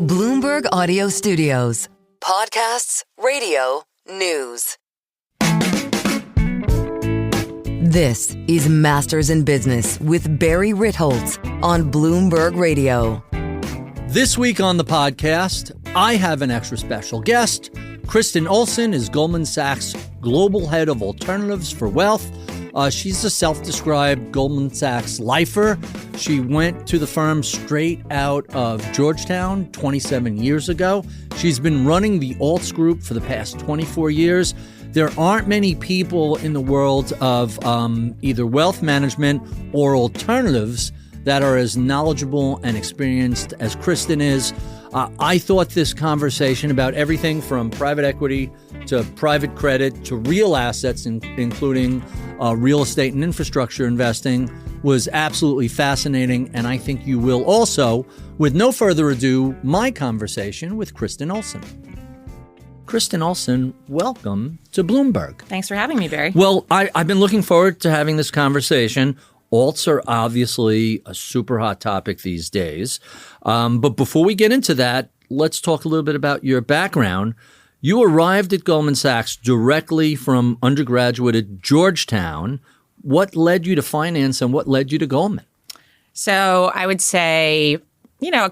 Bloomberg Audio Studios. Podcasts, radio, news. This is Masters in Business with Barry Ritholtz on Bloomberg Radio. This week on the podcast, I have an extra special guest. Kristin Olson is Goldman Sachs Global Head of Alternatives for Wealth. She's a self-described Goldman Sachs lifer. She went to the firm straight out of Georgetown 27 years ago. She's been running the alts group for the past 24 years. There aren't many people in the world of either wealth management or alternatives that are as knowledgeable and experienced as Kristin is. I thought this conversation about everything from private equity to private credit to real assets, including real estate and infrastructure investing, was absolutely fascinating, and I think you will also. With no further ado, my conversation with Kristin Olson. Kristin Olson, welcome to Bloomberg. Thanks for having me, Barry. Well, I've been looking forward to having this conversation. Alts are obviously a super hot topic these days. But before we get into that, let's talk a little bit about your background. You arrived at Goldman Sachs directly from undergraduate at Georgetown. What led you to finance and what led you to Goldman? So I would say,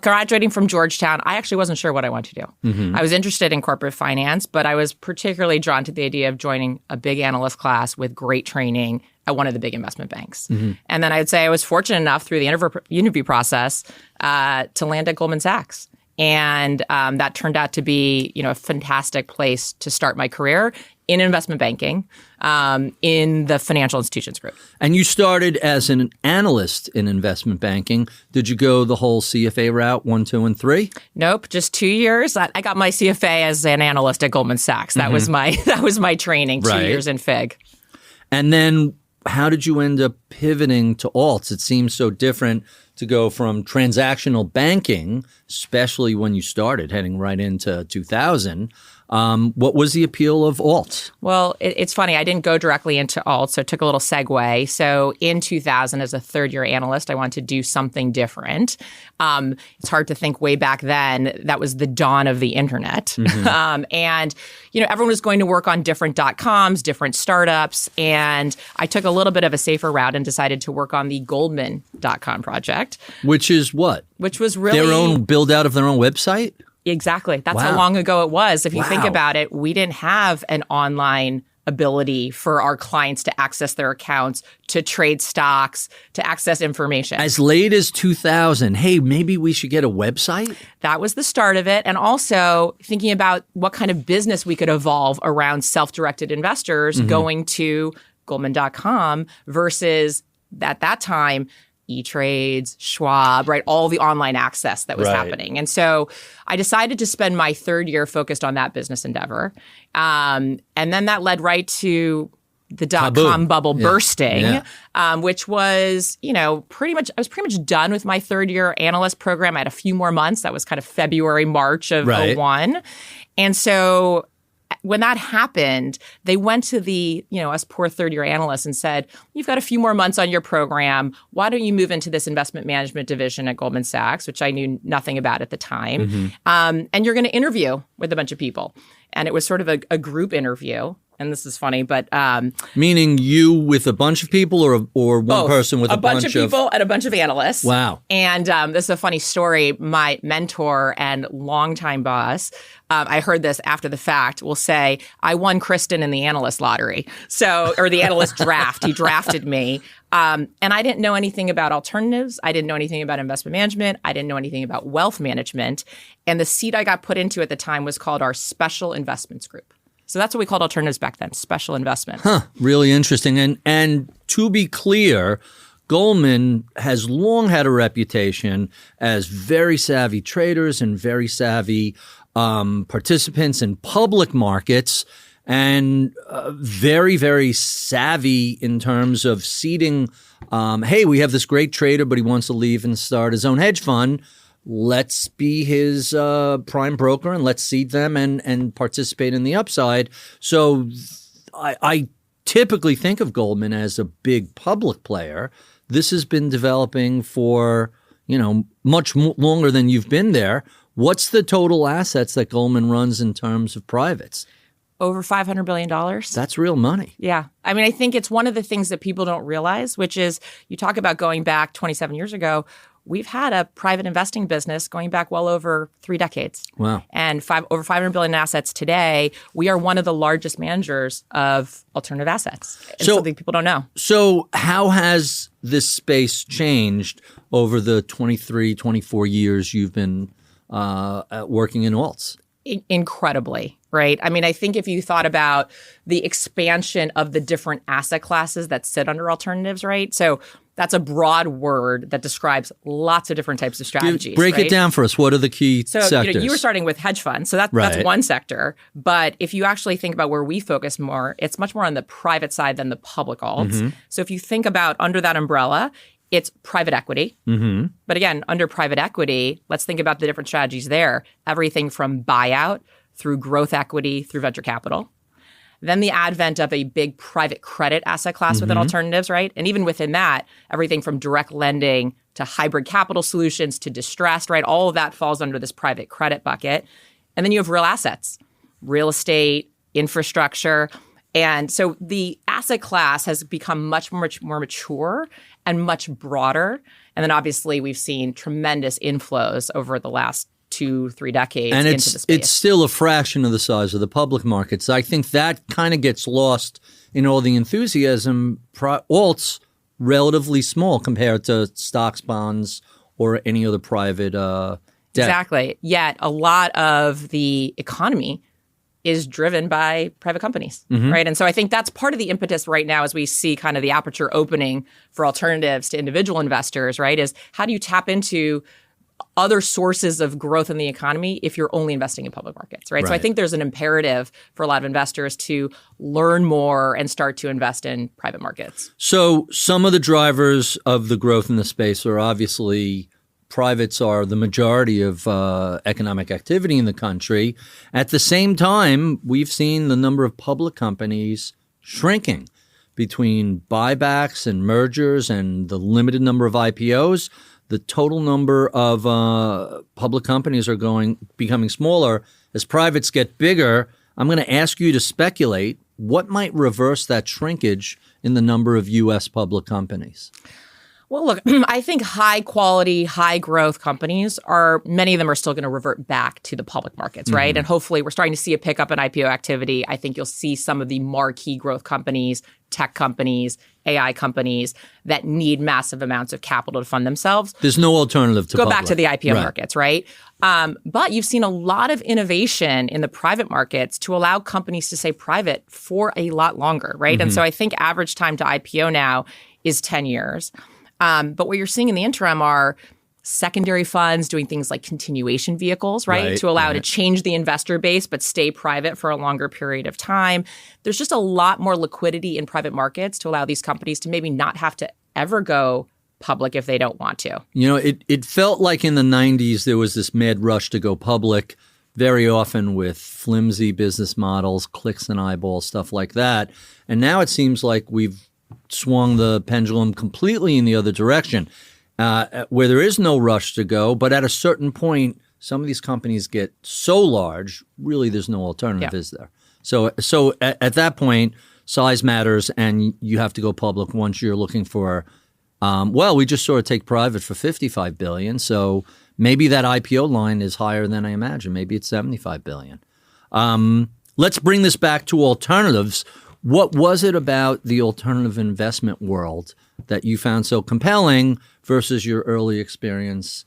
graduating from Georgetown, I actually wasn't sure what I wanted to do. Mm-hmm. I was interested in corporate finance, but I was particularly drawn to the idea of joining a big analyst class with great training at one of the big investment banks. Mm-hmm. And then I would say I was fortunate enough through the interview process to land at Goldman Sachs. And that turned out to be, a fantastic place to start my career in investment banking, in the financial institutions group. And you started as an analyst in investment banking. Did you go the whole CFA route, 1, 2, and 3? Nope, just 2 years. I got my CFA as an analyst at Goldman Sachs. That was my training. 2 years in FIG. And then how did you end up pivoting to alts? It seems so different to go from transactional banking, especially when you started heading right into 2000. What was the appeal of alts? Well, it's funny. I didn't go directly into alts, so it took a little segue. So in 2000, as a third-year analyst, I wanted to do something different. It's hard to think way back then. That was the dawn of the internet. Mm-hmm. And everyone was going to work on different .coms, different startups. And I took a little bit of a safer route and decided to work on the Goldman .com project. Which is what? Which was really their own build out of their own website? Exactly. That's how long ago it was. If you think about it, we didn't have an online ability for our clients to access their accounts, to trade stocks, to access information. As late as 2000, hey, maybe we should get a website? That was the start of it. And also thinking about what kind of business we could evolve around self-directed investors going to Goldman.com versus, at that time, E-Trades, Schwab, right? All the online access that was happening. And so I decided to spend my third year focused on that business endeavor. And then that led right to the .com bubble bursting, which was, I was pretty much done with my third year analyst program. I had a few more months. That was kind of February, March of 01. And so when that happened, they went to the, us poor third-year analysts and said, you've got a few more months on your program. Why don't you move into this investment management division at Goldman Sachs, which I knew nothing about at the time. And you're going to interview with a bunch of people. And it was sort of a group interview. And this is funny, but meaning you with a bunch of people, or one person with a bunch of people and a bunch of analysts. Wow! And this is a funny story. My mentor and longtime boss, I heard this after the fact, will say, "I won Kristen in the analyst lottery." Or the analyst draft. He drafted me, and I didn't know anything about alternatives. I didn't know anything about investment management. I didn't know anything about wealth management. And the seat I got put into at the time was called our Special Investments Group. So that's what we called alternatives back then, special investments. Really interesting. And to be clear, Goldman has long had a reputation as very savvy traders and very savvy participants in public markets, and very, very savvy in terms of seeding. Hey, we have this great trader, but he wants to leave and start his own hedge fund. Let's be his prime broker and let's seed them and participate in the upside. So I typically think of Goldman as a big public player. This has been developing for, much longer than you've been there. What's the total assets that Goldman runs in terms of privates? Over $500 billion. That's real money. Yeah. I mean, I think it's one of the things that people don't realize, which is you talk about going back 27 years ago. We've had a private investing business going back well over 3 decades. Wow. And over $500 billion in assets today. We are one of the largest managers of alternative assets. And something people don't know. So how has this space changed over the 23, 24 years you've been working in alts? Incredibly, right? I mean, I think if you thought about the expansion of the different asset classes that sit under alternatives, right? So that's a broad word that describes lots of different types of strategies. Break it down for us. What are the key sectors? You were starting with hedge funds, so that's one sector. But if you actually think about where we focus more, it's much more on the private side than the public alts. Mm-hmm. So if you think about under that umbrella, it's private equity. Mm-hmm. But again, under private equity, let's think about the different strategies there. Everything from buyout through growth equity through venture capital. Then the advent of a big private credit asset class within alternatives, right? And even within that, everything from direct lending to hybrid capital solutions to distressed, right? All of that falls under this private credit bucket. And then you have real assets, real estate, infrastructure. And so the asset class has become much more mature and much broader. And then obviously we've seen tremendous inflows over the last 2-3 decades into the space. It's still a fraction of the size of the public markets. I think that kind of gets lost in all the enthusiasm. Alts, relatively small compared to stocks, bonds, or any other private debt. Exactly. Yet a lot of the economy is driven by private companies, right? And so I think that's part of the impetus right now as we see kind of the aperture opening for alternatives to individual investors, right? Is how do you tap into other sources of growth in the economy if you're only investing in public markets, right? So I think there's an imperative for a lot of investors to learn more and start to invest in private markets. So some of the drivers of the growth in the space are obviously privates are the majority of economic activity in the country. At the same time, we've seen the number of public companies shrinking between buybacks and mergers and the limited number of IPOs. The total number of public companies are becoming smaller. As privates get bigger, I'm going to ask you to speculate what might reverse that shrinkage in the number of U.S. public companies. Well, look, I think high quality, high growth companies many of them are still going to revert back to the public markets, right? And hopefully we're starting to see a pickup in IPO activity. I think you'll see some of the marquee growth companies, tech companies, AI companies that need massive amounts of capital to fund themselves. There's no alternative to go back to the IPO markets, right? But you've seen a lot of innovation in the private markets to allow companies to stay private for a lot longer, right? And so I think average time to IPO now is 10 years. But what you're seeing in the interim are secondary funds doing things like continuation vehicles, right? To allow to change the investor base but stay private for a longer period of time. There's just a lot more liquidity in private markets to allow these companies to maybe not have to ever go public if they don't want to. You know, it felt like in the 90s there was this mad rush to go public, very often with flimsy business models, clicks and eyeballs, stuff like that. And now it seems like we've swung the pendulum completely in the other direction, where there is no rush to go. But at a certain point, some of these companies get so large, really there's no alternative, is there? So at that point, size matters, and you have to go public once you're looking for, we just saw it take private for $55 billion. So maybe that IPO line is higher than I imagine. Maybe it's $75 billion. Let's bring this back to alternatives. What was it about the alternative investment world that you found so compelling versus your early experience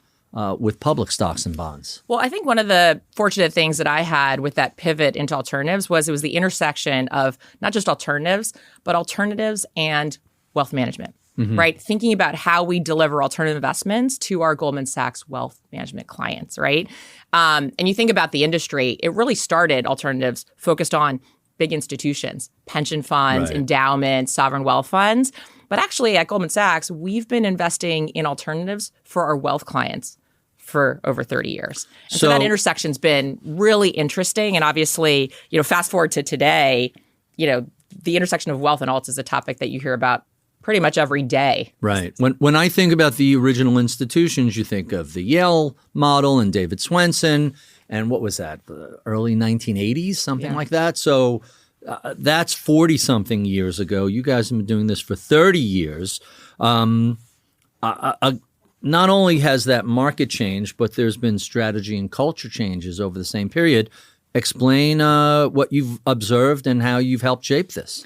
with public stocks and bonds? Well, I think one of the fortunate things that I had with that pivot into alternatives was it was the intersection of not just alternatives, but alternatives and wealth management, right? Thinking about how we deliver alternative investments to our Goldman Sachs wealth management clients, right? And you think about the industry, it really started alternatives focused on big institutions, pension funds, endowments, sovereign wealth funds. But actually at Goldman Sachs, we've been investing in alternatives for our wealth clients for over 30 years. And so that intersection's been really interesting. And obviously, fast forward to today, the intersection of wealth and alts is a topic that you hear about pretty much every day. Right. When I think about the original institutions, you think of the Yale model and David Swensen, and what was that, the early 1980s, something like that. So that's 40-something years ago. You guys have been doing this for 30 years. Not only has that market changed, but there's been strategy and culture changes over the same period. Explain what you've observed and how you've helped shape this.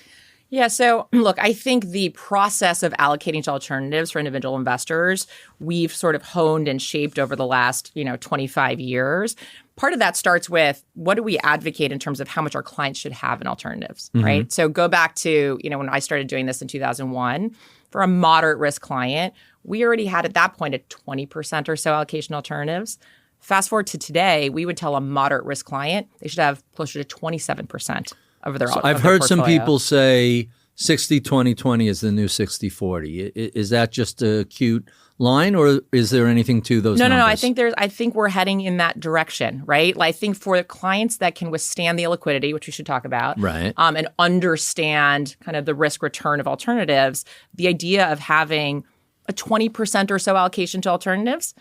Yeah. So look, I think the process of allocating to alternatives for individual investors, we've sort of honed and shaped over the last, 25 years. Part of that starts with what do we advocate in terms of how much our clients should have in alternatives, right? So go back to, when I started doing this in 2001, for a moderate risk client, we already had at that point a 20% or so allocation to alternatives. Fast forward to today, we would tell a moderate risk client they should have closer to 27% of their I've heard some people say 60-20-20 is the new 60-40. Is that just a cute line, or is there anything to those numbers? No. I think we're heading in that direction, right? I think for the clients that can withstand the illiquidity, which we should talk about, right, and understand kind of the risk return of alternatives, the idea of having a 20% or so allocation to alternatives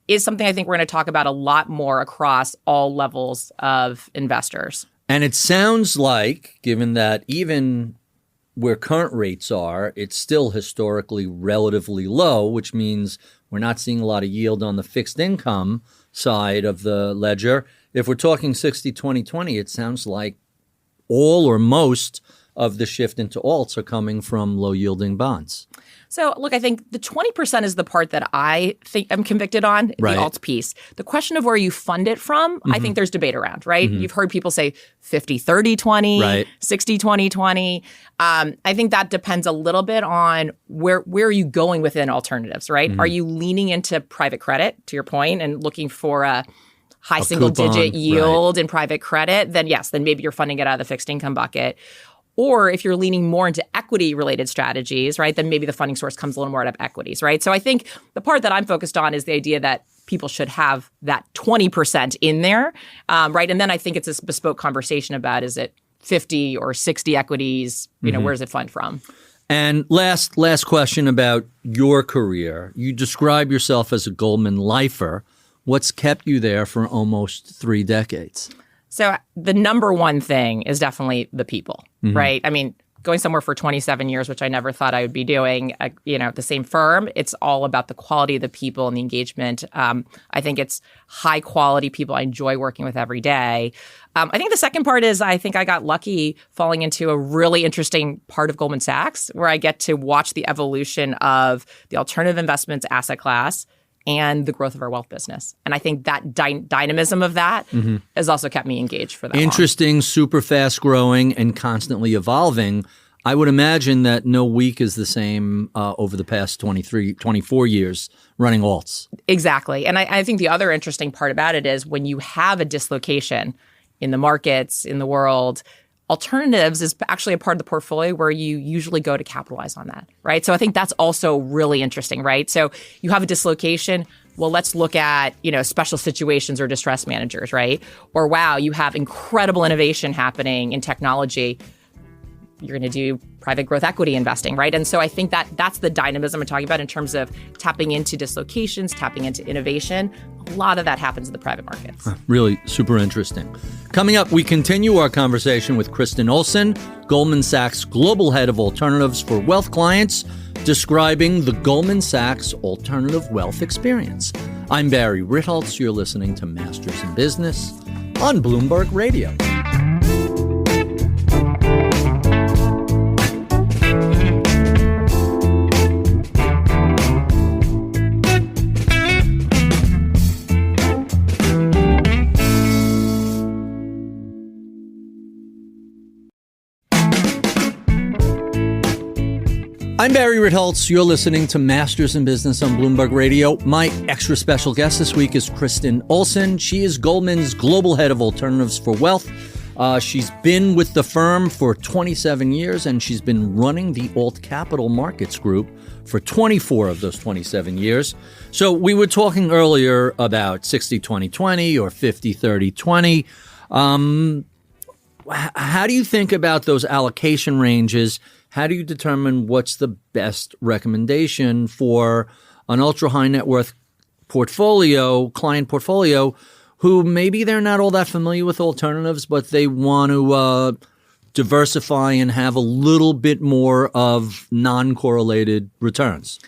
is something I think we're going to talk about a lot more across all levels of investors. And it sounds like, given that even where current rates are, it's still historically relatively low, which means we're not seeing a lot of yield on the fixed income side of the ledger. If we're talking 60-20-20, it sounds like all or most of the shift into alts are coming from low-yielding bonds. So, look, I think the 20% is the part that I think I'm convicted on, the alts piece. The question of where you fund it from, I think there's debate around, right? You've heard people say 50-30-20, 60-20-20. I think that depends a little bit on where are you going within alternatives, right? Are you leaning into private credit, to your point, and looking for a high single-digit yield in private credit? Then yes, then maybe you're funding it out of the fixed income bucket. Or if you're leaning more into equity-related strategies, right, then maybe the funding source comes a little more out of equities, right? So I think the part that I'm focused on is the idea that people should have that 20% in there, right? And then I think it's a bespoke conversation about, is it 50 or 60 equities? Where does it fund from? And last question about your career. You describe yourself as a Goldman lifer. What's kept you there for almost 3 decades? So the number one thing is definitely the people, right? I mean, going somewhere for 27 years, which I never thought I would be doing, at the same firm, it's all about the quality of the people and the engagement. I think it's high quality people I enjoy working with every day. I think the second part is I think I got lucky falling into a really interesting part of Goldman Sachs where I get to watch the evolution of the alternative investments asset class and the growth of our wealth business. And I think that dynamism of that has also kept me engaged for that Interesting, super fast growing and constantly evolving. I would imagine that no week is the same over the past 24 years running alts. Exactly. And I think the other interesting part about it is when you have a dislocation in the markets, in the world, alternatives is actually a part of the portfolio where you usually go to capitalize on that, right? So I think that's also really interesting, right? So you have a dislocation. Well, let's look at, special situations or distress managers, right? Or wow, you have incredible innovation happening in technology. You're going to do private growth equity investing, right? And so I think that's the dynamism I'm talking about in terms of tapping into dislocations, tapping into innovation. A lot of that happens in the private markets. Really super interesting. Coming up, we continue our conversation with Kristin Olson, Goldman Sachs Global Head of Alternatives for Wealth Clients, describing the Goldman Sachs Alternative Wealth Experience. I'm Barry Ritholtz. You're listening to Masters in Business on Bloomberg Radio. I'm Barry Ritholtz. You're listening to Masters in Business on Bloomberg Radio. My extra special guest this week is Kristin Olson. She is Goldman's Global Head of Alternatives for Wealth. She's been with the firm for 27 years, and she's been running the Alt Capital Markets Group for 24 of those 27 years. So we were talking earlier about 60-20-20 or 50-30-20. How do you think about those allocation ranges? how do you determine what's the best recommendation for an ultra high net worth client portfolio, who maybe they're not all that familiar with alternatives, but they want to diversify and have a little bit more of non-correlated returns?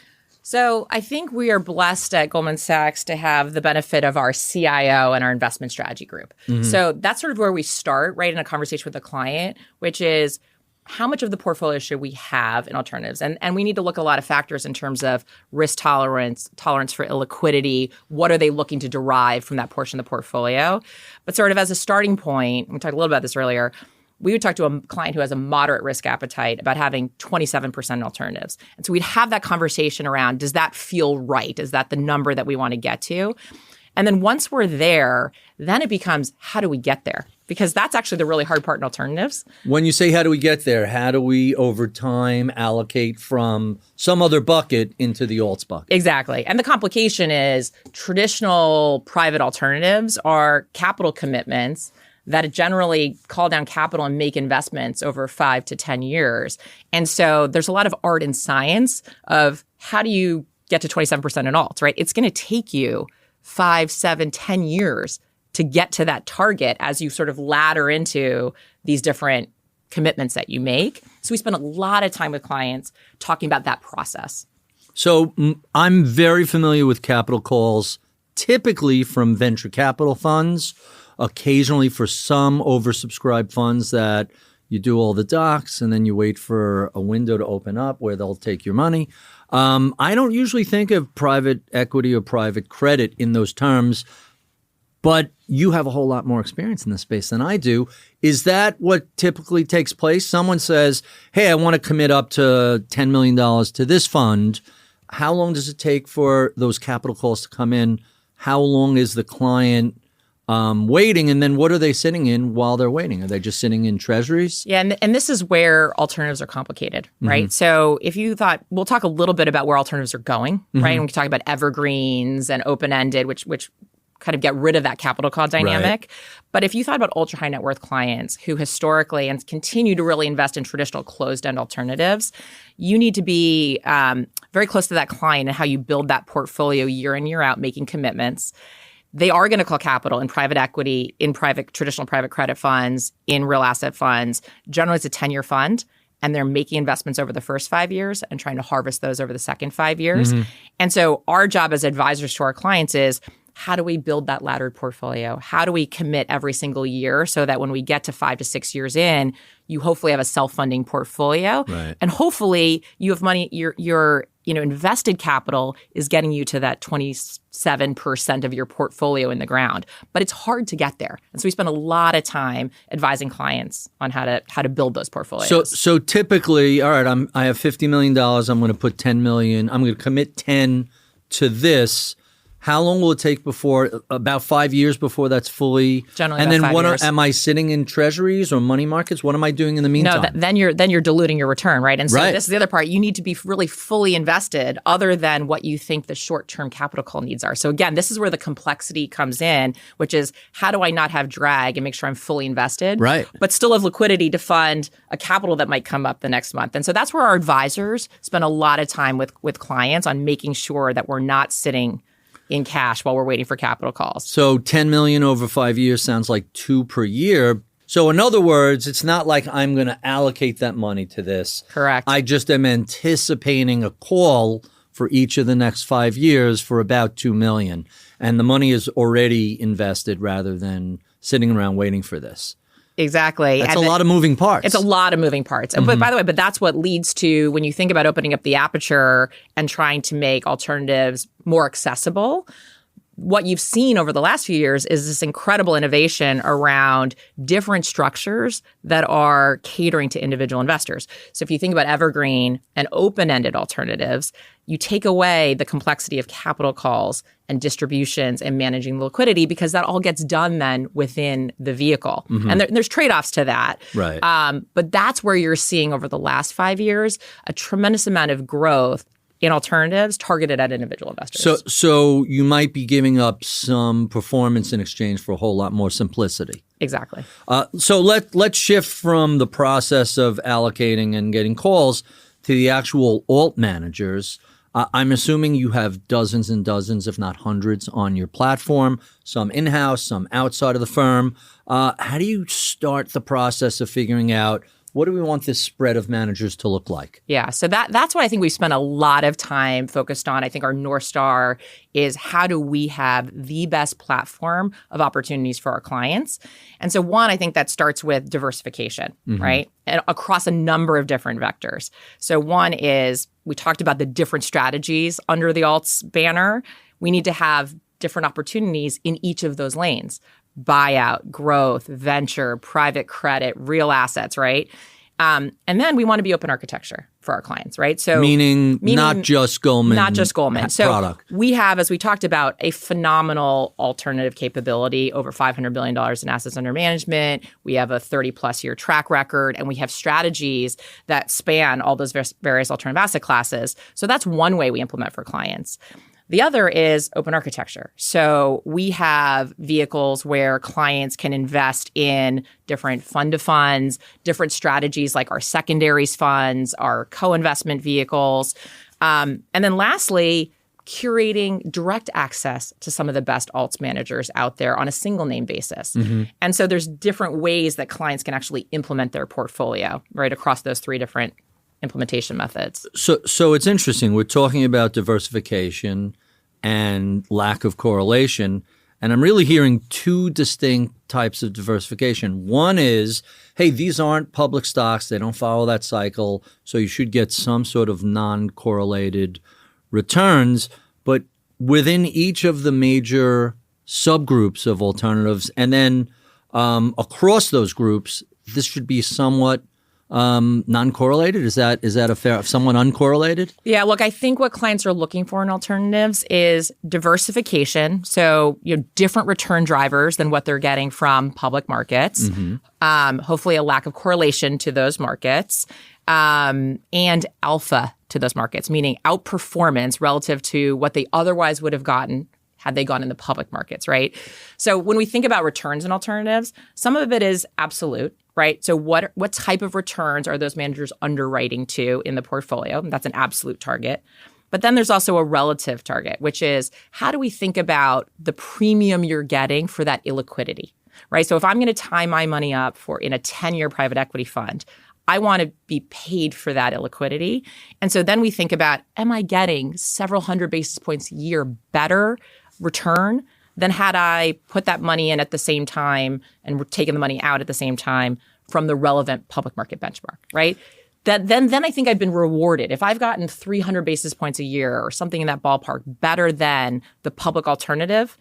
So I think we are blessed at Goldman Sachs to have the benefit of our CIO and our investment strategy group. So that's sort of where we start, right, in a conversation with a client, which is how much of the portfolio should we have in alternatives? And we need to look at a lot of factors in terms of risk tolerance for illiquidity. What are they looking to derive from that portion of the portfolio? But sort of as a starting point, we talked a little about this earlier, we would talk to a client who has a moderate risk appetite about having 27% in alternatives. And so we'd have that conversation around, does that feel right? Is that the number that we want to get to? And then once we're there, then it becomes, how do we get there? Because that's actually the really hard part in alternatives. When you say how do we get there, how do we over time allocate from some other bucket into the alts bucket? Exactly. And the complication is traditional private alternatives are capital commitments that generally call down capital and make investments over 5 to 10 years. And so there's a lot of art and science of how do you get to 27% in alts, right? It's going to take you 5, 7, 10 years to get to that target as you sort of ladder into these different commitments that you make. So we spend a lot of time with clients talking about that process. So I'm very familiar with capital calls, typically from venture capital funds, occasionally for some oversubscribed funds that you do all the docs and then you wait for a window to open up where they'll take your money. I don't usually think of private equity or private credit in those terms, but you have a whole lot more experience in this space than I do. Is that what typically takes place? Someone says, hey, I want to commit up to $10 million to this fund. How long does it take for those capital calls to come in? How long is the client waiting, and then what are they sitting in while they're waiting? Are they just sitting in treasuries? Yeah, and this is where alternatives are complicated, right? So if you thought, we'll talk a little bit about where alternatives are going, right? And we can talk about evergreens and open-ended, which kind of get rid of that capital call dynamic. Right. But if you thought about ultra high net worth clients who historically and continue to really invest in traditional closed-end alternatives, you need to be very close to that client and how you build that portfolio year in, year out, making commitments. They are going to call capital in private equity, in traditional private credit funds, in real asset funds. Generally, it's a 10-year fund, and they're making investments over the first 5 years and trying to harvest those over the second 5 years. And so our job as advisors to our clients is, how do we build that laddered portfolio? How do we commit every single year so that when we get to 5 to 6 years in, you hopefully have a self-funding portfolio, right, and hopefully you have money. Your invested capital is getting you to that 27% of your portfolio in the ground. But it's hard to get there, and so we spend a lot of time advising clients on how to build those portfolios. So typically, all right, I have $50 million. I'm going to put $10 million. I'm going to commit 10 to this. How long will it take before, about 5 years before that's fully? Generally, and about then 5 years. Am I sitting in treasuries or money markets? What am I doing in the meantime? No, then you're diluting your return, right? And so Right. This is the other part. You need to be really fully invested other than what you think the short-term capital call needs are. So again, this is where the complexity comes in, which is how do I not have drag and make sure I'm fully invested, Right, but still have liquidity to fund a capital that might come up the next month. And so that's where our advisors spend a lot of time with clients on making sure that we're not sitting in cash while we're waiting for capital calls. So 10 million over 5 years sounds like 2 per year. So in other words, it's not like I'm going to allocate that money to this. Correct. I just am anticipating a call for each of the next 5 years for about 2 million. And the money is already invested rather than sitting around waiting for this. Exactly. That's a lot of moving parts. It's a lot of moving parts. But by the way, that's what leads to when you think about opening up the aperture and trying to make alternatives more accessible. What you've seen over the last few years is this incredible innovation around different structures that are catering to individual investors. So if you think about evergreen and open-ended alternatives, you take away the complexity of capital calls and distributions and managing the liquidity because that all gets done then within the vehicle. And there's trade-offs to that. Right. But that's where you're seeing over the last 5 years a tremendous amount of growth in alternatives targeted at individual investors. So you might be giving up some performance in exchange for a whole lot more simplicity. Exactly. So let's shift from the process of allocating and getting calls to the actual alt managers. I'm assuming you have dozens and dozens, if not hundreds, on your platform, some in-house, some outside of the firm. How do you start the process of figuring out what do we want this spread of managers to look like? Yeah, so that's what I think we've spent a lot of time focused on. I think our North Star is how do we have the best platform of opportunities for our clients? And so one, I think that starts with diversification, right? And across a number of different vectors. So one is we talked about the different strategies under the alts banner. We need to have different opportunities in each of those lanes. Buyout, growth, venture, private credit, real assets, right? And then we want to be open architecture for our clients, right? So meaning not just Goldman. Not just Goldman. So product. We have, as we talked about, a phenomenal alternative capability, over $500 billion in assets under management. We have a 30-plus year track record, and we have strategies that span all those various alternative asset classes. So that's one way we implement for clients. The other is open architecture. So we have vehicles where clients can invest in different fund of funds, different strategies like our secondaries funds, our co-investment vehicles. And then lastly, curating direct access to some of the best alts managers out there on a single name basis. And so there's different ways that clients can actually implement their portfolio, right, across those three different implementation methods. So it's interesting. We're talking about diversification and lack of correlation. And I'm really hearing two distinct types of diversification. One is, hey, these aren't public stocks. They don't follow that cycle. So you should get some sort of non-correlated returns. But within each of the major subgroups of alternatives, and then across those groups, this should be somewhat non-correlated? Is that a fair, somewhat uncorrelated? Yeah, look, I think what clients are looking for in alternatives is diversification. So, different return drivers than what they're getting from public markets. Hopefully a lack of correlation to those markets, and alpha to those markets, meaning outperformance relative to what they otherwise would have gotten had they gone in the public markets, right? So when we think about returns in alternatives, some of it is absolute, right? So what type of returns are those managers underwriting to in the portfolio? That's an absolute target. But then there's also a relative target, which is how do we think about the premium you're getting for that illiquidity, right? So if I'm going to tie my money up in a 10-year private equity fund, I want to be paid for that illiquidity. And so then we think about, am I getting several hundred basis points a year better return than had I put that money in at the same time and taken the money out at the same time from the relevant public market benchmark, right? Then I think I've been rewarded. If I've gotten 300 basis points a year or something in that ballpark better than the public alternative,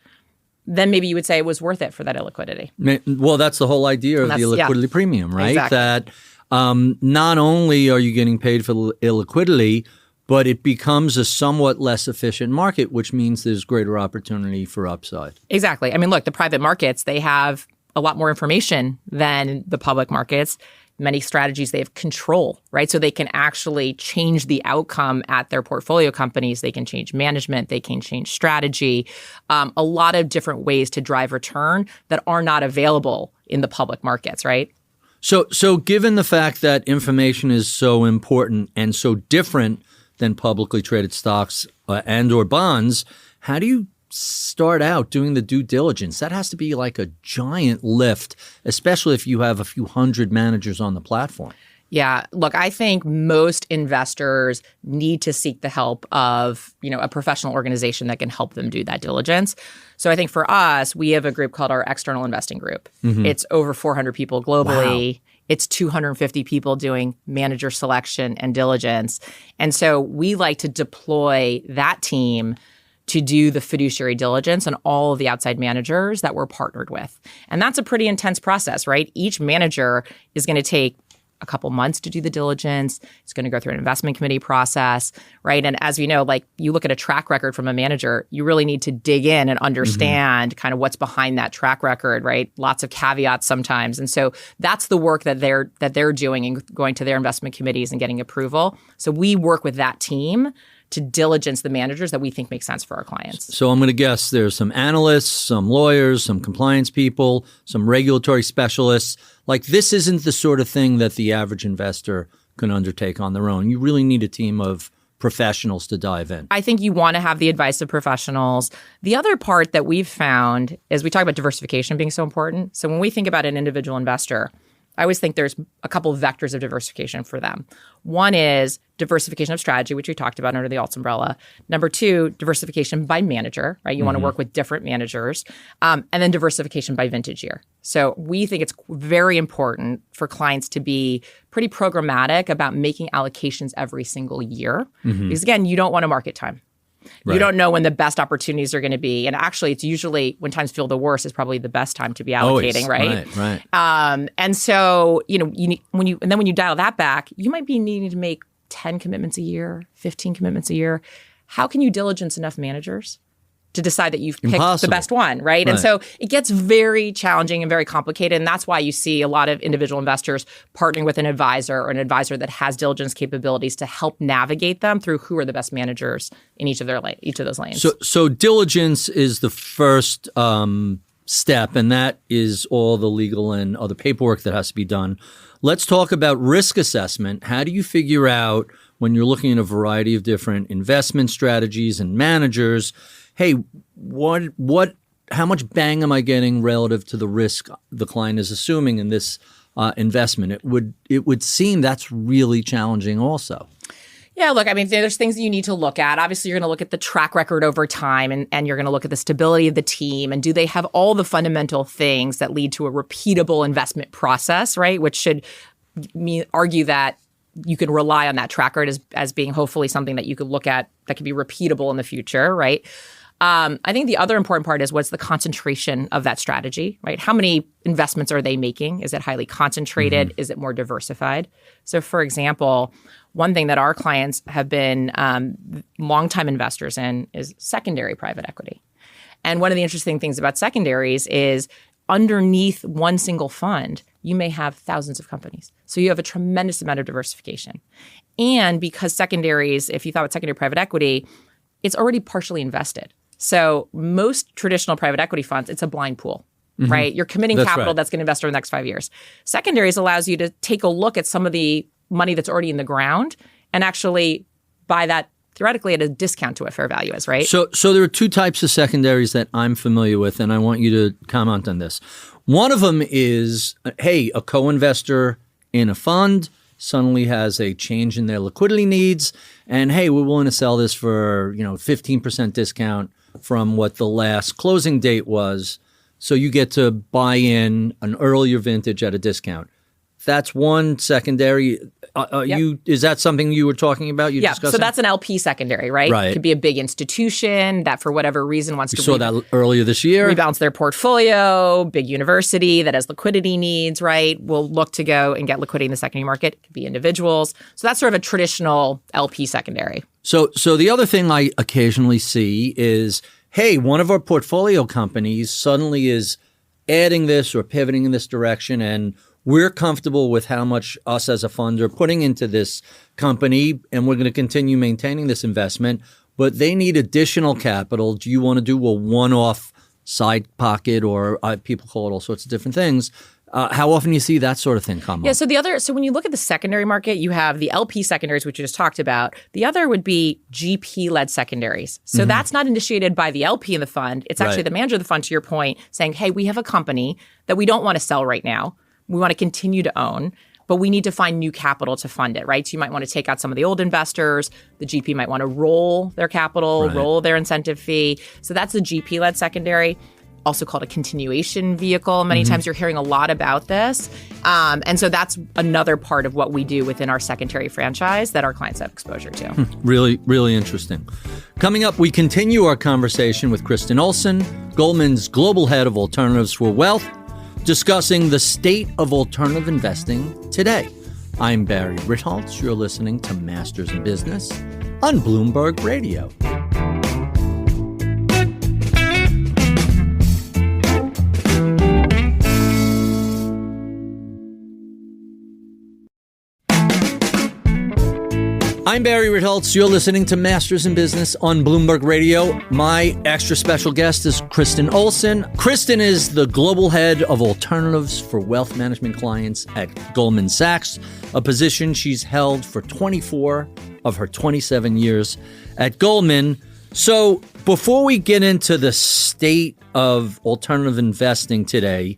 then maybe you would say it was worth it for that illiquidity. Well, that's the whole idea of the illiquidity premium, right? Exactly. That not only are you getting paid for illiquidity, but it becomes a somewhat less efficient market, which means there's greater opportunity for upside. Exactly. I mean, look, the private markets, they have a lot more information than the public markets. Many strategies, they have control, right? So they can actually change the outcome at their portfolio companies. They can change management. They can change strategy. A lot of different ways to drive return that are not available in the public markets, right? So given the fact that information is so important and so different than publicly traded stocks and or bonds, how do you start out doing the due diligence? That has to be like a giant lift, especially if you have a few hundred managers on the platform. Yeah. Look, I think most investors need to seek the help of, a professional organization that can help them do that diligence. So I think for us, we have a group called our External Investing Group. It's over 400 people globally. Wow. It's 250 people doing manager selection and diligence. And so we like to deploy that team to do the fiduciary diligence on all of the outside managers that we're partnered with. And that's a pretty intense process, right? Each manager is going to take a couple months to do the diligence. It's going to go through an investment committee process, right? And as we know, like you look at a track record from a manager, you really need to dig in and understand kind of what's behind that track record, right? Lots of caveats sometimes. And so that's the work that they're doing and going to their investment committees and getting approval. So we work with that team to diligence the managers that we think make sense for our clients. So I'm going to guess there's some analysts, some lawyers, some compliance people, some regulatory specialists. Like, this isn't the sort of thing that the average investor can undertake on their own. You really need a team of professionals to dive in. I think you want to have the advice of professionals. The other part that we've found is we talk about diversification being so important. So when we think about an individual investor, I always think there's a couple of vectors of diversification for them. One is diversification of strategy, which we talked about under the alts umbrella. Number two, diversification by manager, right? You want to work with different managers. And then diversification by vintage year. So we think it's very important for clients to be pretty programmatic about making allocations every single year. Because again, you don't want to market time. Right. You don't know when the best opportunities are going to be. And actually, it's usually when times feel the worst is probably the best time to be allocating, always. Right. And so, when you dial that back, you might be needing to make 10 commitments a year, 15 commitments a year. How can you diligence enough managers to decide that you've picked the best one, right? And so it gets very challenging and very complicated. And that's why you see a lot of individual investors partnering with an advisor or an advisor that has diligence capabilities to help navigate them through who are the best managers in each of those lanes. So diligence is the first step, and that is all the legal and other paperwork that has to be done. Let's talk about risk assessment. How do you figure out, when you're looking at a variety of different investment strategies and managers, hey, how much bang am I getting relative to the risk the client is assuming in this investment? It would seem that's really challenging also. Yeah, look, I mean, there's things that you need to look at. Obviously, you're going to look at the track record over time, and you're going to look at the stability of the team, and do they have all the fundamental things that lead to a repeatable investment process, right? Which should argue that you can rely on that track record as being hopefully something that you could look at that can be repeatable in the future, right? I think the other important part is what's the concentration of that strategy, right? How many investments are they making? Is it highly concentrated? Is it more diversified? So, for example, one thing that our clients have been longtime investors in is secondary private equity. And one of the interesting things about secondaries is underneath one single fund, you may have thousands of companies. So you have a tremendous amount of diversification. And because secondaries, if you thought about secondary private equity, it's already partially invested. So most traditional private equity funds, it's a blind pool, right? You're committing capital that's going to invest over the next 5 years. Secondaries allows you to take a look at some of the money that's already in the ground and actually buy that theoretically at a discount to what fair value is, right? So there are two types of secondaries that I'm familiar with, and I want you to comment on this. One of them is, hey, a co-investor in a fund suddenly has a change in their liquidity needs, and hey, we're willing to sell this for 15% discount from what the last closing date was, so you get to buy in an earlier vintage at a discount. That's one secondary. Is that something you were talking about? So that's an LP secondary, right? It could be a big institution that, for whatever reason, wants to saw that earlier this year. Rebalance their portfolio. Big university that has liquidity needs, right? Will look to go and get liquidity in the secondary market. It could be individuals. So that's sort of a traditional LP secondary. So the other thing I occasionally see is, hey, one of our portfolio companies suddenly is adding this or pivoting in this direction, and we're comfortable with how much us as a fund are putting into this company, and we're going to continue maintaining this investment, but they need additional capital. Do you want to do a one-off side pocket, or people call it all sorts of different things? How often do you see that sort of thing come up? So when you look at the secondary market, you have the LP secondaries, which you just talked about. The other would be GP-led secondaries. So that's not initiated by the LP in the fund. It's actually the manager of the fund, to your point, saying, hey, we have a company that we don't want to sell right now. We want to continue to own, but we need to find new capital to fund it, right? So you might want to take out some of the old investors. The GP might want to roll their capital, roll their incentive fee. So that's the GP-led secondary, also called a continuation vehicle. Many times you're hearing a lot about this. And so that's another part of what we do within our secondary franchise that our clients have exposure to. Really, really interesting. Coming up, we continue our conversation with Kristin Olson, Goldman's Global Head of Alternatives for Wealth, discussing the state of alternative investing today. I'm Barry Ritholtz. You're listening to Masters in Business on Bloomberg Radio. I'm Barry Ritholtz. You're listening to Masters in Business on Bloomberg Radio. My extra special guest is Kristin Olson. Kristin is the global head of alternatives for wealth management clients at Goldman Sachs, a position she's held for 24 of her 27 years at Goldman. So before we get into the state of alternative investing today,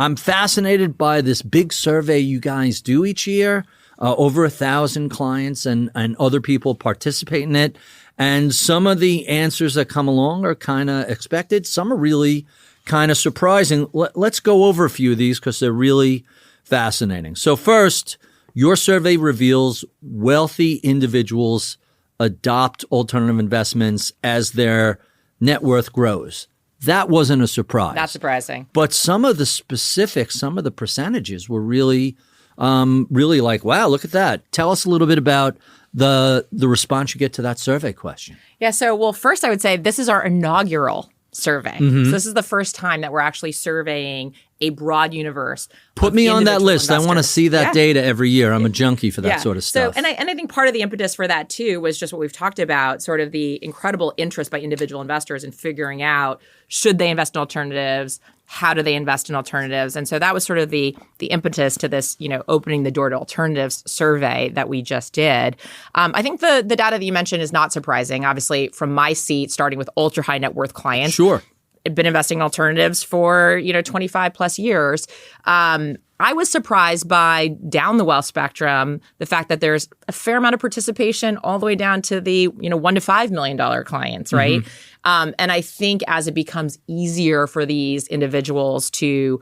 I'm fascinated by this big survey you guys do each year. Over 1,000 clients and other people participate in it. And some of the answers that come along are kind of expected. Some are really kind of surprising. Let's go over a few of these because they're really fascinating. So first, your survey reveals wealthy individuals adopt alternative investments as their net worth grows. That wasn't a surprise. Not surprising. But some of the specifics, some of the percentages were really like, wow, look at that. Tell us a little bit about the response you get to that survey question. Yeah. So, first I would say this is our inaugural survey. So this is the first time that we're actually surveying a broad universe. Put me on that list. Investors. I want to see that data every year. I'm a junkie for that sort of stuff. So, and I think part of the impetus for that too was just what we've talked about, sort of the incredible interest by individual investors in figuring out, should they invest in alternatives? How do they invest in alternatives? And so that was sort of the impetus to this, opening the door to alternatives survey that we just did. I think the data that you mentioned is not surprising. Obviously, from my seat, starting with ultra high net worth clients. Sure. I've been investing in alternatives for, 25 plus years. I was surprised by down the wealth spectrum, the fact that there's a fair amount of participation all the way down to the, $1 to $5 million clients, right? And I think as it becomes easier for these individuals to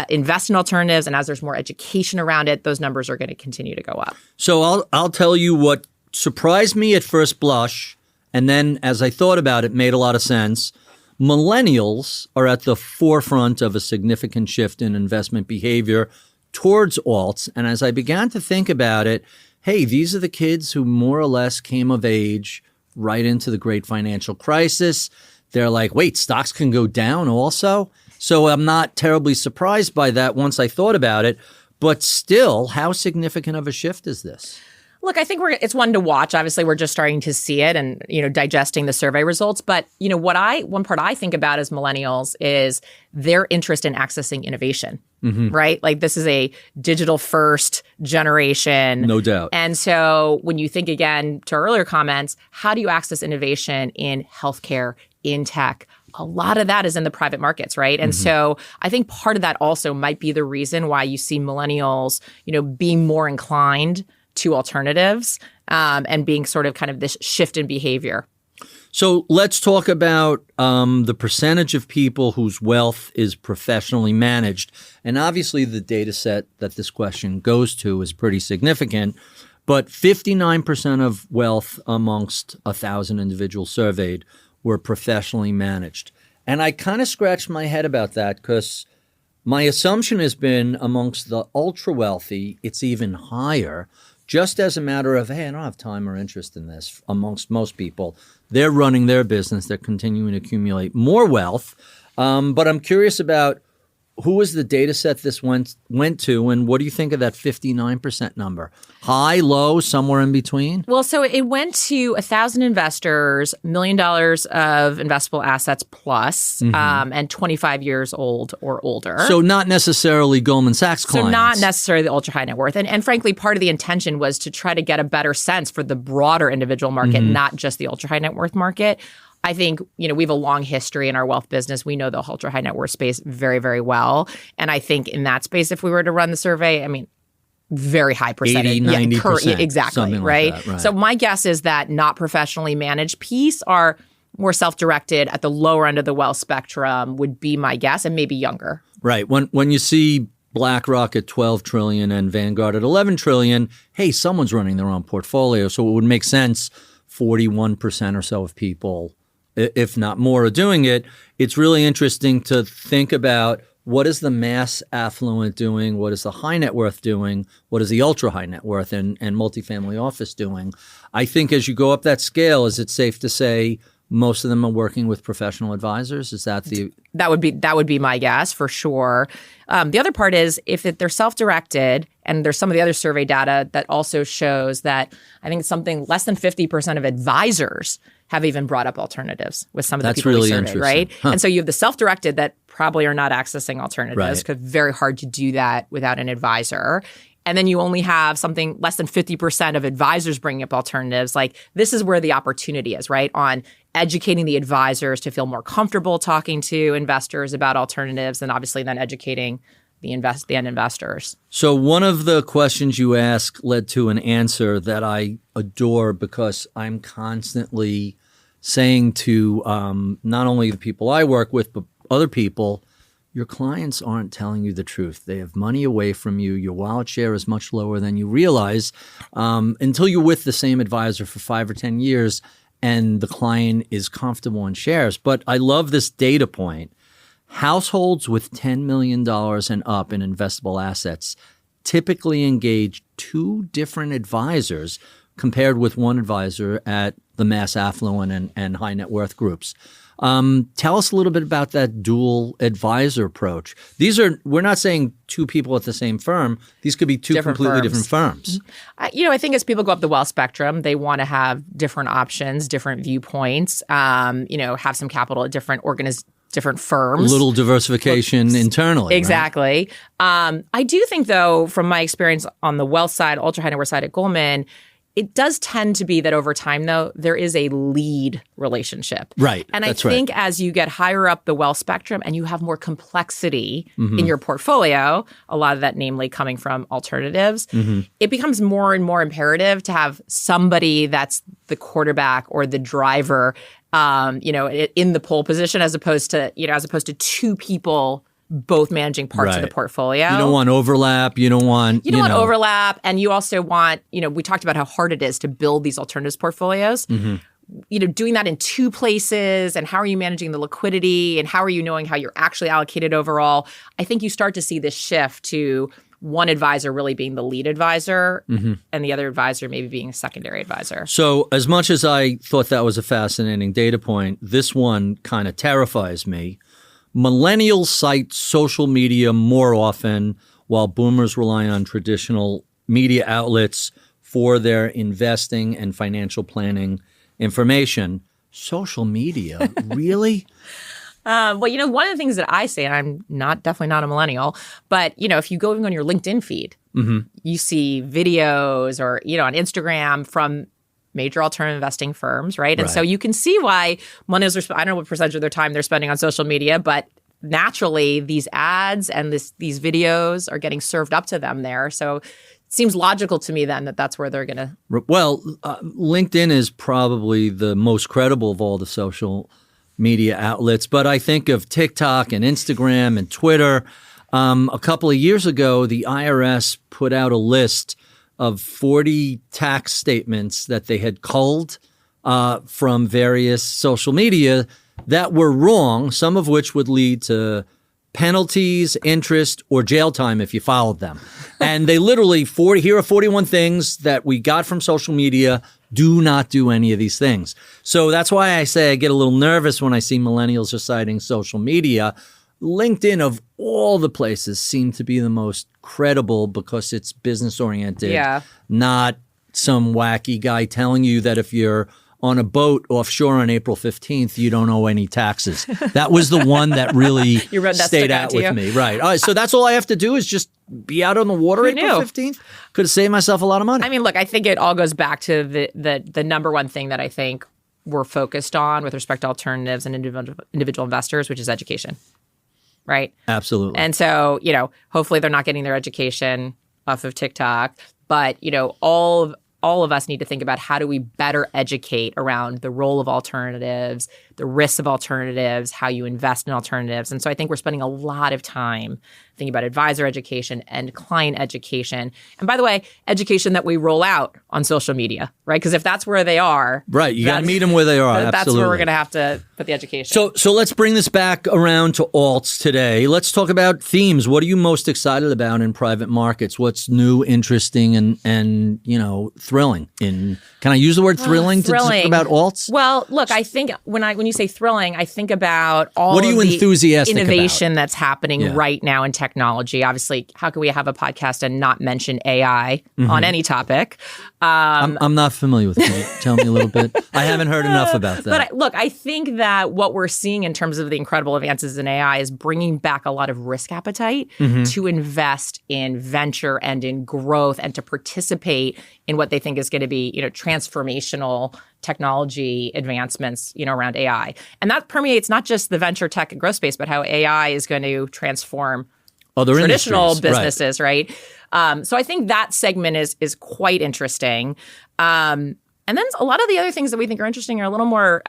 invest in alternatives, and as there's more education around it, those numbers are going to continue to go up. So I'll tell you what surprised me at first blush, and then as I thought about it, made a lot of sense. Millennials are at the forefront of a significant shift in investment behavior towards alts. And as I began to think about it, hey, these are the kids who more or less came of age right into the great financial crisis. They're like, wait, stocks can go down also? So I'm not terribly surprised by that once I thought about it. But still, how significant of a shift is this? Look, I think it's one to watch. Obviously, we're just starting to see it and, digesting the survey results. But, one part I think about as millennials is their interest in accessing innovation, right? Like this is a digital first generation. No doubt. And so when you think again to our earlier comments, how do you access innovation in healthcare, in tech? A lot of that is in the private markets, right? And so I think part of that also might be the reason why you see millennials, being more inclined to alternatives and being sort of kind of this shift in behavior. So let's talk about the percentage of people whose wealth is professionally managed. And obviously the data set that this question goes to is pretty significant. But 59% of wealth amongst 1,000 individuals surveyed were professionally managed. And I kind of scratched my head about that because my assumption has been amongst the ultra wealthy, it's even higher. Just as a matter of, hey, I don't have time or interest in this amongst most people. They're running their business. They're continuing to accumulate more wealth. But I'm curious about who was the data set this went to, and what do you think of that 59% number? High, low, somewhere in between? Well, so it went to 1,000 investors, $1 million of investable assets plus, and 25 years old or older. So not necessarily Goldman Sachs clients. So not necessarily the ultra high net worth. And frankly, part of the intention was to try to get a better sense for the broader individual market, not just the ultra high net worth market. I think, we have a long history in our wealth business. We know the ultra high net worth space very, very well. And I think in that space, if we were to run the survey, very high percentage. 80, 90%. Exactly, right? Like that, right? So my guess is that not professionally managed piece are more self-directed at the lower end of the wealth spectrum would be my guess, and maybe younger. Right. When you see BlackRock at 12 trillion and Vanguard at 11 trillion, hey, someone's running their own portfolio. So it would make sense 41% or so of people, if not more, are doing it. It's really interesting to think about what is the mass affluent doing? What is the high net worth doing? What is the ultra high net worth and multifamily office doing? I think as you go up that scale, is it safe to say most of them are working with professional advisors? Is that the... That would be my guess for sure. The other part is if they're self-directed And there's some of the other survey data that also shows that I think something less than 50% of advisors have even brought up alternatives with some of the people we surveyed, right? Huh. And so you have the self-directed that probably are not accessing alternatives because it's very hard to do that without an advisor. And then you only have something less than 50% of advisors bringing up alternatives. Like, this is where the opportunity is, right? On educating the advisors to feel more comfortable talking to investors about alternatives, and obviously then educating the end investors. So one of the questions you asked led to an answer that I adore, because I'm constantly saying to not only the people I work with, but other people, your clients aren't telling you the truth. They have money away from you. Your wallet share is much lower than you realize until you're with the same advisor for 5 or 10 years and the client is comfortable in shares. But I love this data point. Households with $10 million and up in investable assets typically engage 2 different advisors compared with one advisor at the mass affluent and high net worth groups. Tell us a little bit about that dual advisor approach. We're not saying 2 people at the same firm. These could be 2 completely different firms. I think as people go up the wealth spectrum, they want to have different options, different viewpoints, have some capital at different firms. A little diversification internally. Exactly. Right? I do think, though, from my experience on the wealth side, ultra high net worth side at Goldman, it does tend to be that over time, though, there is a lead relationship. Right. And I think as you get higher up the wealth spectrum and you have more complexity in your portfolio, a lot of that namely coming from alternatives, it becomes more and more imperative to have somebody that's the quarterback or the driver, in the pole position as opposed to 2 people both managing parts of the portfolio. You don't want overlap. You don't want overlap. And you also want, we talked about how hard it is to build these alternatives portfolios. Doing that in 2 places, and how are you managing the liquidity, and how are you knowing how you're actually allocated overall? I think you start to see this shift to one advisor really being the lead advisor and the other advisor maybe being a secondary advisor. So as much as I thought that was a fascinating data point, this one kind of terrifies me. Millennials cite social media more often, while boomers rely on traditional media outlets for their investing and financial planning information. Social media, really? Well, one of the things that I say, and I'm definitely not a millennial, but, if you go even on your LinkedIn feed, you see videos or, on Instagram from major alternative investing firms, right? And so you can see why millennials I don't know what percentage of their time they're spending on social media, but naturally these ads and these videos are getting served up to them there. So it seems logical to me then that that's where they're going to. Well, LinkedIn is probably the most credible of all the social media outlets, but I think of TikTok and Instagram and Twitter. A couple of years ago, the IRS put out a list of 40 tax statements that they had culled from various social media that were wrong, some of which would lead to penalties, interest, or jail time if you followed them. And they literally, here are 41 things that we got from social media. Do not do any of these things. So that's why I say I get a little nervous when I see millennials are citing social media. LinkedIn, of all the places, seem to be the most credible because it's business-oriented, not some wacky guy telling you that if you're on a boat offshore on April 15th, you don't owe any taxes. That was the one that really stayed out with me. Right. All right. So that's all I have to do is just be out on the water April 15th? Could have saved myself a lot of money. I mean, look, I think it all goes back to the number one thing that I think we're focused on with respect to alternatives and individual investors, which is education. Right? Absolutely. And so, hopefully they're not getting their education off of TikTok, but, all of us need to think about how do we better educate around the role of alternatives, the risks of alternatives, how you invest in alternatives. And so I think we're spending a lot of time thinking about advisor education and client education. And by the way, education that we roll out on social media, right? Because if that's where they are. Right. You got to meet them where they are. That's Absolutely. where we're going to have to put the education. So let's bring this back around to alts today. Let's talk about themes. What are you most excited about in private markets? What's new, interesting, and thrilling? Can I use the word thrilling to talk about alts? Well, look, I think when when you say thrilling, I think about all What are you of the enthusiastic innovation about? that's happening right now in technology. Obviously, how can we have a podcast and not mention AI on any topic? I'm not familiar with it. Can you tell me a little bit? I haven't heard enough about that. But I think that what we're seeing in terms of the incredible advances in AI is bringing back a lot of risk appetite to invest in venture and in growth and to participate in what they think is going to be, transformational technology advancements, around AI. And that permeates not just the venture tech and growth space, but how AI is going to transform other traditional businesses, right? So I think that segment is quite interesting. And then a lot of the other things that we think are interesting are a little more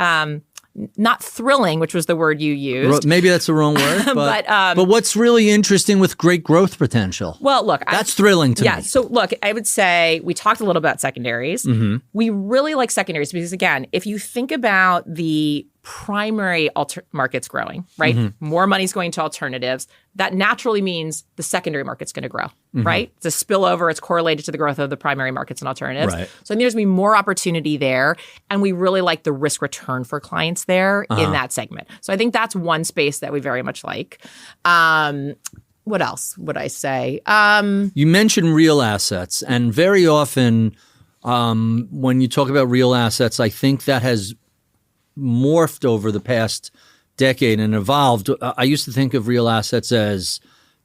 not thrilling, which was the word you used. Maybe that's the wrong word, but what's really interesting with great growth potential? Well, look, that's thrilling to me. Yeah. So look, I would say we talked a little about secondaries. We really like secondaries because, again, if you think about the primary markets growing, right? More money's going to alternatives. That naturally means the secondary market's going to grow, right? It's a spillover. It's correlated to the growth of the primary markets and alternatives. Right. So I think there's going to be more opportunity there. And we really like the risk return for clients there in that segment. So I think that's one space that we very much like. What else would I say? You mentioned real assets. And very often when you talk about real assets, I think that has morphed over the past decade and evolved. I used to think of real assets as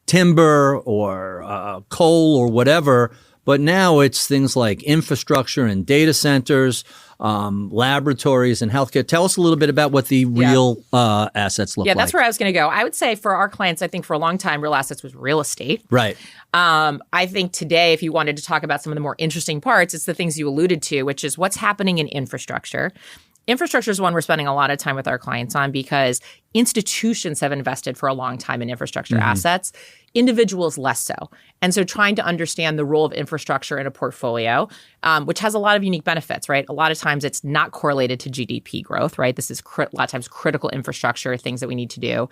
timber or coal or whatever, but now it's things like infrastructure and data centers, laboratories and healthcare. Tell us a little bit about what the real assets look like. Yeah, that's where I was going to go. I would say for our clients, I think for a long time, real assets was real estate. Right. I think today, if you wanted to talk about some of the more interesting parts, it's the things you alluded to, which is what's happening in infrastructure. Infrastructure is one we're spending a lot of time with our clients on because institutions have invested for a long time in infrastructure assets, individuals less so. And so trying to understand the role of infrastructure in a portfolio, which has a lot of unique benefits, right? A lot of times it's not correlated to GDP growth, right? This is a lot of times critical infrastructure, things that we need to do.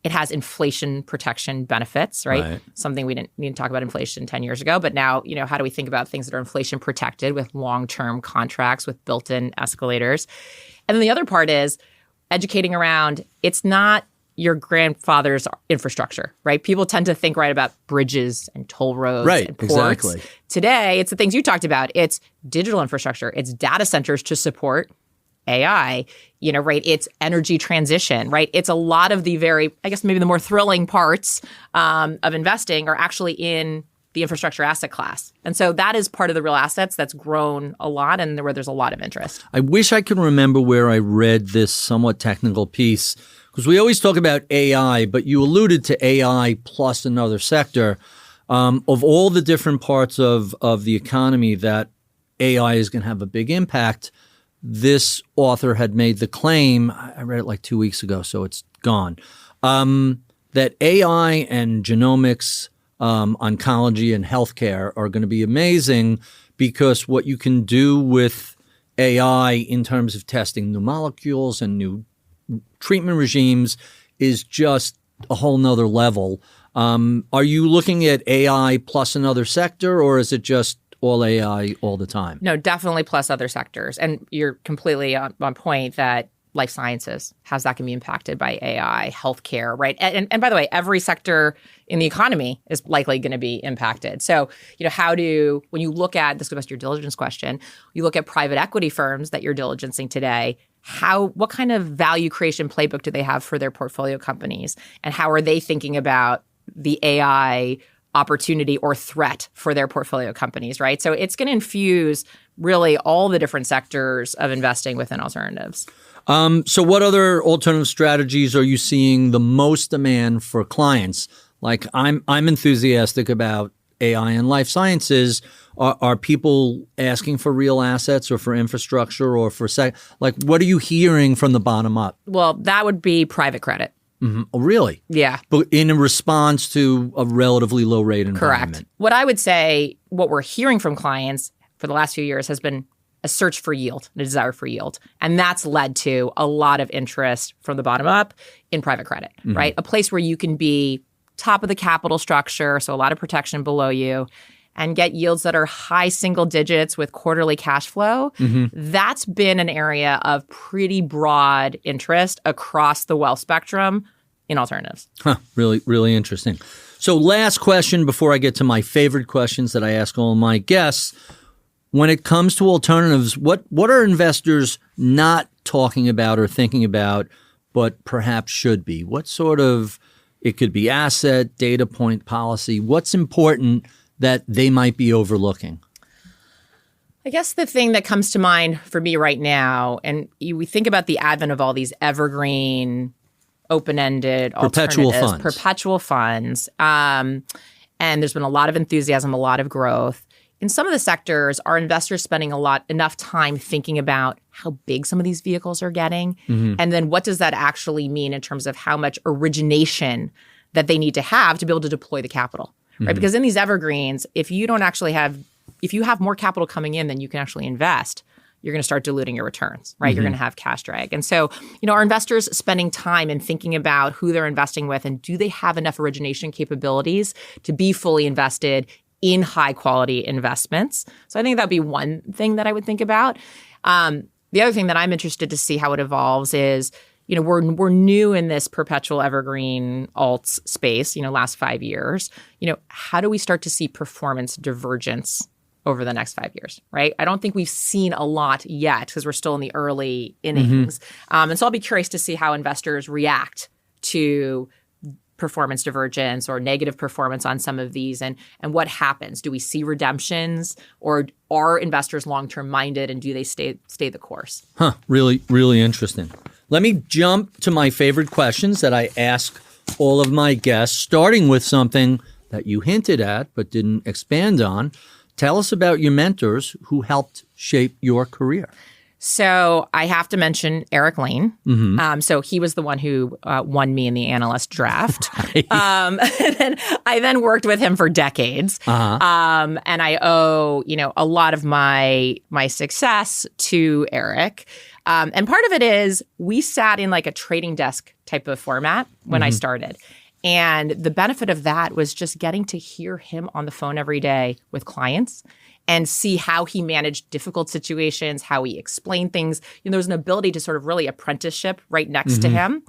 It has inflation protection benefits, right? Something we didn't need to talk about inflation 10 years ago. But now, how do we think about things that are inflation protected with long-term contracts with built-in escalators? And then the other part is educating around it's not your grandfather's infrastructure, right? People tend to think about bridges and toll roads and ports. Exactly. Today, it's the things you talked about. It's digital infrastructure. It's data centers to support AI, right? It's energy transition, right? It's a lot of the maybe the more thrilling parts of investing are actually in the infrastructure asset class. And so that is part of the real assets that's grown a lot and where there's a lot of interest. I wish I could remember where I read this somewhat technical piece because we always talk about AI, but you alluded to AI plus another sector. Of all the different parts of the economy that AI is going to have a big impact, this author had made the claim, I read it like 2 weeks ago, so it's gone, that AI and genomics, oncology and healthcare are going to be amazing because what you can do with AI in terms of testing new molecules and new treatment regimes is just a whole nother level. Are you looking at AI plus another sector or is it just all AI all the time? No, definitely plus other sectors. And you're completely on point that life sciences, how's that going to be impacted by AI, healthcare, right? And by the way, every sector in the economy is likely going to be impacted. So, when you look at, this goes back to your diligence question, you look at private equity firms that you're diligencing today, what kind of value creation playbook do they have for their portfolio companies? And how are they thinking about the AI opportunity or threat for their portfolio companies, right? So it's going to infuse really all the different sectors of investing within alternatives. So what other alternative strategies are you seeing the most demand for clients? Like I'm enthusiastic about AI and life sciences. Are people asking for real assets or for infrastructure or for what are you hearing from the bottom up? Well, that would be private credit. Mm-hmm. Oh, really? Yeah. But in response to a relatively low rate environment. Correct. What I would say, what we're hearing from clients for the last few years has been a search for yield, a desire for yield. And that's led to a lot of interest from the bottom up in private credit, right? A place where you can be top of the capital structure, so a lot of protection below you, and get yields that are high single digits with quarterly cash flow, that's been an area of pretty broad interest across the wealth spectrum in alternatives. Really, really interesting. So last question before I get to my favorite questions that I ask all my guests. When it comes to alternatives, what are investors not talking about or thinking about, but perhaps should be? What sort of, it could be asset, data point, policy. What's important that they might be overlooking? I guess the thing that comes to mind for me right now, and we think about the advent of all these evergreen, open-ended perpetual funds. And there's been a lot of enthusiasm, a lot of growth. In some of the sectors, are investors spending enough time thinking about how big some of these vehicles are getting? And then what does that actually mean in terms of how much origination that they need to have to be able to deploy the capital, right? Because in these evergreens, if you have more capital coming in than you can actually invest, you're going to start diluting your returns, right? You're going to have cash drag. And so, are investors spending time and thinking about who they're investing with, and do they have enough origination capabilities to be fully invested in high quality investments? So I think that'd be one thing that I would think about. The other thing that I'm interested to see how it evolves is, we're new in this perpetual evergreen alts space, last 5 years. How do we start to see performance divergence over the next 5 years, right? I don't think we've seen a lot yet because we're still in the early innings. And so I'll be curious to see how investors react to performance divergence or negative performance on some of these, and what happens. Do we see redemptions, or are investors long-term minded, and do they stay the course? Really, really interesting. Let me jump to my favorite questions that I ask all of my guests, starting with something that you hinted at but didn't expand on. Tell us about your mentors who helped shape your career. So I have to mention Eric Lane. So he was the one who won me in the analyst draft. And I then worked with him for decades. And I owe, a lot of my success to Eric. And part of it is we sat in like a trading desk type of format when I started. And the benefit of that was just getting to hear him on the phone every day with clients and see how he managed difficult situations, how he explained things. There was an ability to sort of really apprenticeship right next to him.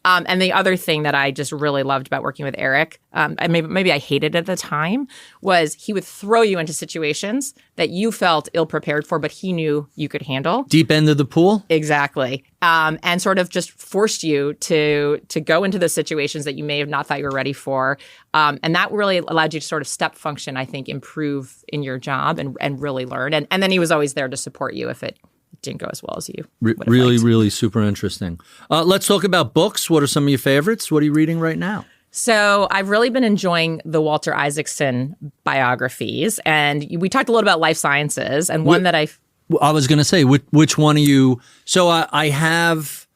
And the other thing that I just really loved about working with Eric, and maybe I hated at the time, was he would throw you into situations that you felt ill-prepared for, but he knew you could handle. Deep end of the pool? Exactly. And sort of just forced you to go into the situations that you may have not thought you were ready for. And that really allowed you to sort of step function, I think, improve in your job and really learn. And then he was always there to support you if it didn't go as well as you would have liked. Really super interesting. Let's talk about books. What are some of your favorites? What are you reading right now? So I've really been enjoying the Walter Isaacson biographies. And we talked a little about life sciences, and one that I was going to say, which one are you? So I have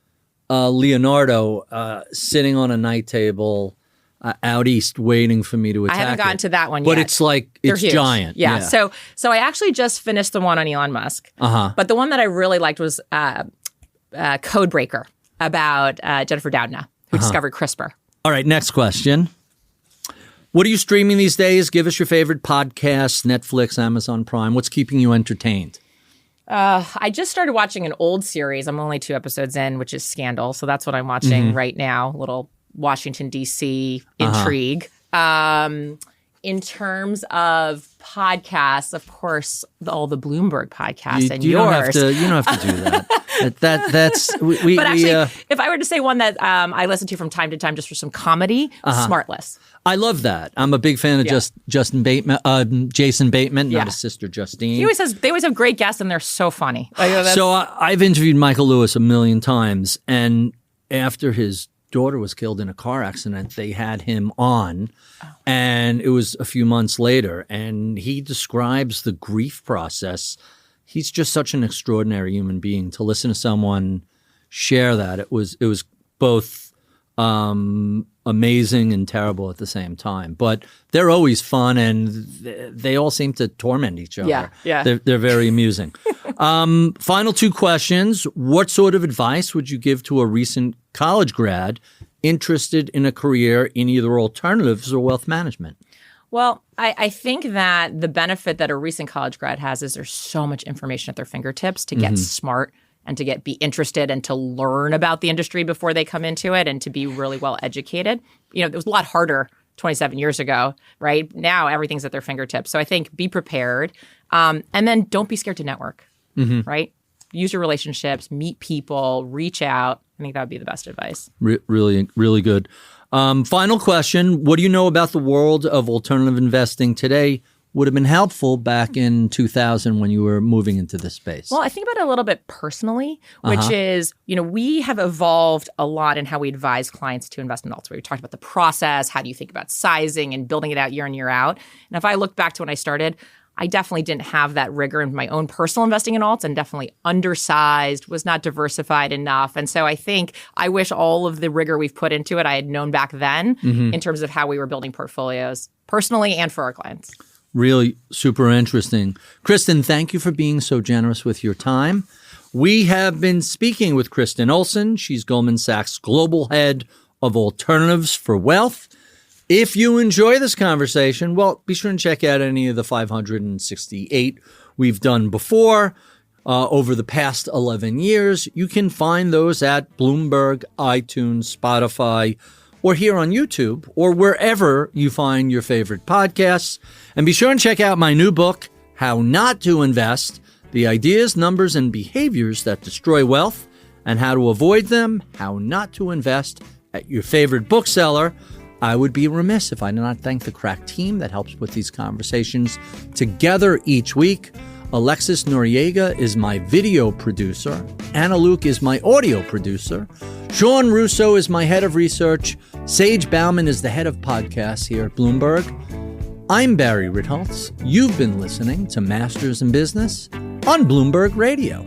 Leonardo sitting on a night table out east waiting for me to attack. I haven't gotten to that one but yet. But it's like, it's giant. Yeah. So I actually just finished the one on Elon Musk. But the one that I really liked was Codebreaker, about Jennifer Doudna, who discovered CRISPR. All right, next question. What are you streaming these days? Give us your favorite podcasts, Netflix, Amazon Prime. What's keeping you entertained? I just started watching an old series. I'm only 2 episodes in, which is Scandal. So that's what I'm watching right now. Little Washington, D.C. intrigue. In terms of podcasts, of course, all the Bloomberg podcasts and yours. You don't have to do that. That's But actually, if I were to say one that I listen to from time to time just for some comedy, Smartless. I love that. I'm a big fan of Jason Bateman, not his sister Justine. They always have great guests, and they're so funny. So I've interviewed Michael Lewis a million times, and after his daughter was killed in a car accident, they had him on, and it was a few months later, and he describes the grief process. He's just such an extraordinary human being. To listen to someone share that, it was both amazing and terrible at the same time. But they're always fun, and they all seem to torment each other. Yeah. They're very amusing. Final 2 questions. What sort of advice would you give to a recent college grad interested in a career in either alternatives or wealth management? Well, I think that the benefit that a recent college grad has is there's so much information at their fingertips to get smart and to be interested and to learn about the industry before they come into it and to be really well educated. It was a lot harder 27 years ago, right? Now everything's at their fingertips. So I think be prepared. And then don't be scared to network, right? Use your relationships, meet people, reach out. I think that would be the best advice. Really, really good. Final question. What do you know about the world of alternative investing today? Would have been helpful back in 2000 when you were moving into this space? Well, I think about it a little bit personally, which is, we have evolved a lot in how we advise clients to invest in alts. We talked about the process. How do you think about sizing and building it out year in, year out? And if I look back to when I started, I definitely didn't have that rigor in my own personal investing in alts and definitely undersized, was not diversified enough. And so I think I wish all of the rigor we've put into it I had known back then in terms of how we were building portfolios personally and for our clients. Really super interesting. Kristen, thank you for being so generous with your time. We have been speaking with Kristin Olson. She's Goldman Sachs Global Head of Alternatives for Wealth. If you enjoy this conversation, well, be sure and check out any of the 568 we've done before over the past 11 years. You can find those at Bloomberg, iTunes, Spotify, or here on YouTube, or wherever you find your favorite podcasts. And be sure and check out my new book, How Not to Invest, The Ideas, Numbers, and Behaviors That Destroy Wealth, and How to Avoid Them, How Not to Invest, at your favorite bookseller. I would be remiss if I did not thank the crack team that helps put these conversations together each week. Alexis Noriega is my video producer. Anna Luke is my audio producer. Sean Russo is my head of research. Sage Bauman is the head of podcasts here at Bloomberg. I'm Barry Ritholtz. You've been listening to Masters in Business on Bloomberg Radio.